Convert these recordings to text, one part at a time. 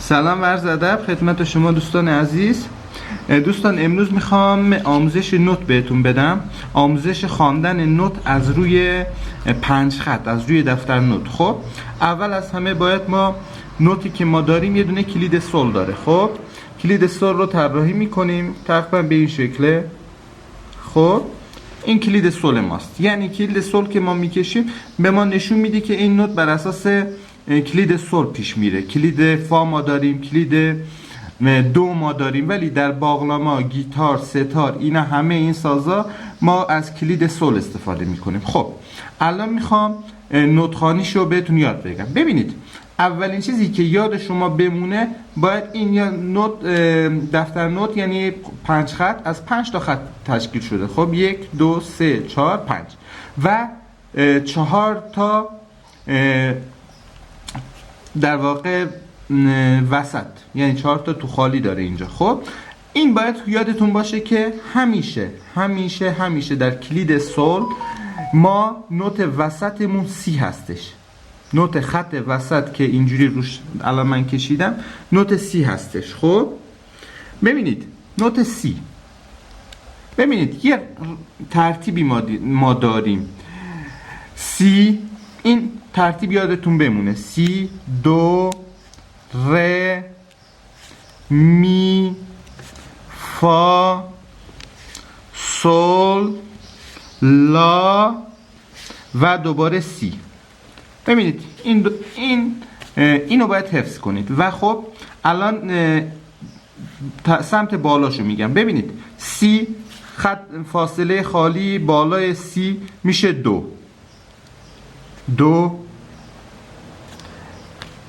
سلام و عرض ادب خدمت شما دوستان عزیز. دوستان امروز میخوام آموزش نوت بهتون بدم، آموزش خواندن نوت از روی 5 خط، از روی دفتر نوت. خب اول از همه باید ما نوتی که ما داریم یه دونه کلید سول داره. خب کلید سول رو طراحی میکنیم تقریبا به این شکله. خب این کلید سول ماست، یعنی کلید سول که ما میکشیم به ما نشون میده که این نوت بر اساس کلید سول پیش میره. کلید فا ما داریم، کلید دو ما داریم، ولی در باقلما، گیتار، ستار، اینا همه این سازا ما از کلید سول استفاده میکنیم. خب الان میخوام نوت خوانیشو بهتون یاد بگم. ببینید اولین چیزی که یاد شما بمونه باید این یا نوت، دفتر نوت یعنی 5 خط از 5 تا خط تشکیل شده. خب 1 2 3 4 5 و 4 تا در واقع وسط، یعنی 4 تا تو خالی داره اینجا. خب این باید یادتون باشه که همیشه در کلید سول ما نوت وسطمون سی هستش. نوت خط وسط که اینجوری روش الان من کشیدم نوت سی هستش. خب ببینید نوت سی، ببینید یه ترتیبی ما داریم. سی، این ترتیب یادتون بمونه: سی، دو، ر، می، فا، سول، لا و دوباره سی. ببینید اینو باید حفظ کنید. و خب الان سمت بالاشو میگم. ببینید سی، خط فاصله خالی بالای سی میشه دو،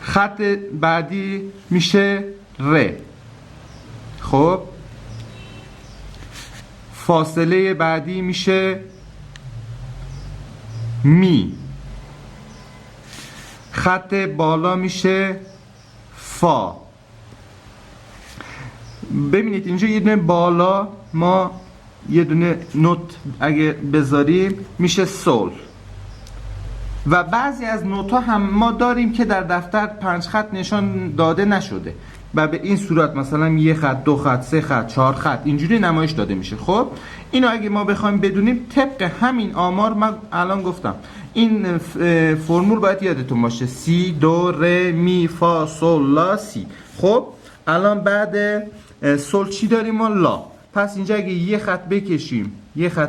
خط بعدی میشه ر. خب فاصله بعدی میشه می، خط بالا میشه فا. ببینید اینجا یه دونه بالا ما یه دونه نوت اگه بذاریم میشه سول. و بعضی از نوت ها هم ما داریم که در دفتر 5 خط نشان داده نشده و به این صورت مثلا 1 خط، 2 خط، 3 خط، 4 خط اینجوری نمایش داده میشه. خب اینو اگه ما بخوایم بدونیم طبق همین آمار من الان گفتم این فرمول باید یادتون باشه: سی، دو، ر، می، فا، سول، لا، سی. خب الان بعد سول چی داریم ما؟ لا. پس اینجا اگه یه خط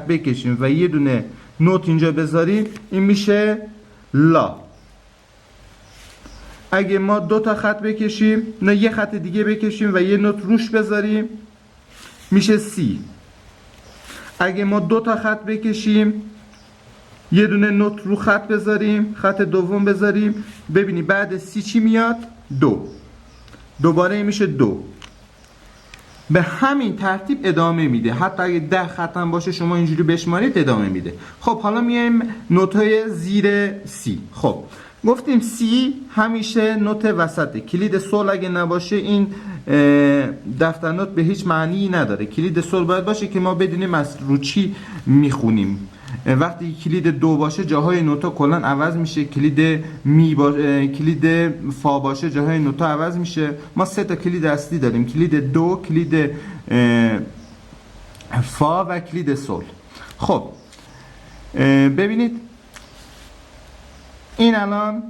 بکشیم و یه دونه نوت اینجا بذاریم این میشه لا. اگه ما 2 تا خط بکشیم، نه یه خط دیگه بکشیم و یه نوت روش بذاریم میشه سی. اگه ما 2 تا خط بکشیم یه دونه نوت رو خط بذاریم، خط دوم بذاریم، ببینی بعد سی چی میاد؟ دو. دوباره میشه دو. به همین ترتیب ادامه میده. حتی اگه 10 خط هم باشه شما اینجوری بشمارید ادامه میده. خب حالا میایم نوت‌های زیر سی. خب گفتیم سی همیشه نوت وسطه. کلید سول اگه نباشه این دفتر نوت به هیچ معنی نداره. کلید سول باید باشه که ما بدونیم از رو چی میخونیم. وقتی کلید دو باشه جاهای نوتا کلا عوض میشه. کلید کلید فا باشه جاهای نوتا عوض میشه. ما 3 تا کلید اصلی داریم: کلید دو، کلید فا و کلید سول. خب ببینید این الان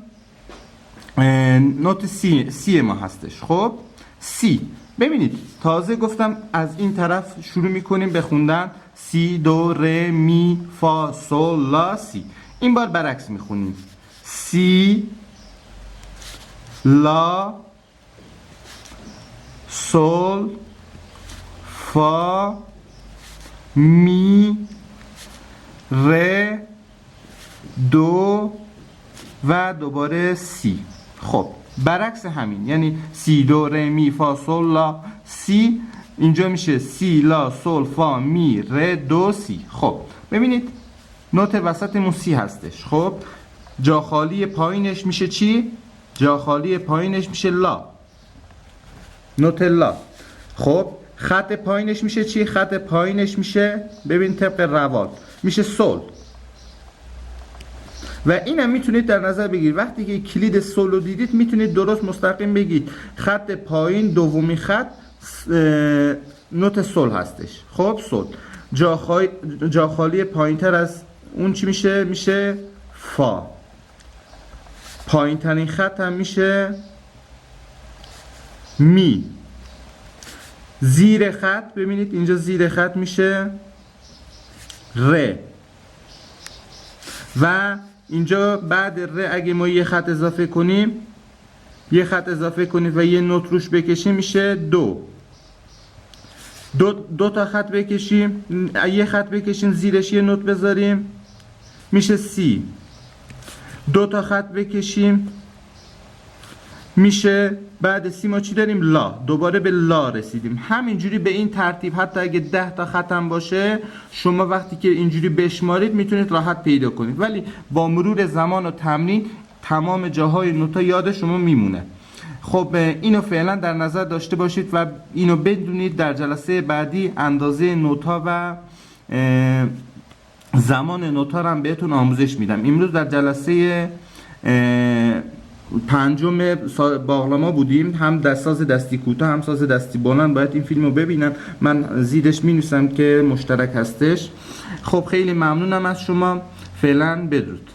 نوت سی ما هستش. خب سی، ببینید تازه گفتم از این طرف شروع میکنیم به خوندن: سی، دو، ر، می، فا، سول، لا، سی. این بار برعکس میخونیم: سی، لا، سول، فا، می، ر، دو و دوباره سی. خب برعکس همین، یعنی سی، دو، ر، می، فا، سول، لا، سی. اینجا میشه سی، لا، سول، فا، می، ر، دو، سی. خب ببینید نوت وسطمون سی هستش. خب جا خالی پایینش میشه چی؟ جا خالی پایینش میشه لا، نوت لا. خب خط پایینش میشه چی؟ خط پایینش میشه، ببین طبق روال، میشه سول. و اینم میتونید در نظر بگیرید وقتی که کلید سول رو دیدید میتونید درست مستقیم بگید خط پایین دومی خط نوت سول هستش. خب سول جا خالی پایین تر از اون چی میشه؟ میشه فا. پایین ترین خط هم میشه می. زیر خط ببینید اینجا زیر خط میشه ر. و اینجا بعد ر اگه ما یه خط اضافه کنیم و یه نوت روش بکشیم میشه دو. دو تا خط بکشیم، یه خط بکشیم زیرش یه نوت بذاریم میشه سی. دو تا خط بکشیم میشه بعد سی ما چی داریم؟ لا. دوباره به لا رسیدیم. همینجوری به این ترتیب حتی اگه 10 تا خط هم باشه شما وقتی که اینجوری بشمارید میتونید راحت پیدا کنید، ولی با مرور زمان و تمرین تمام جاهای نوتا یاد شما میمونه. خب اینو فعلا در نظر داشته باشید و اینو بدونید در جلسه بعدی اندازه نوتا و زمان نوتا رو هم بهتون آموزش میدم. امروز در جلسه پنجم باقلما بودیم، هم ساز دستی کوتاه هم ساز دستی بلند. باید این فیلم رو ببینن، من زیرش می نویسم که مشترک هستش. خب خیلی ممنونم از شما، فعلا بدرود.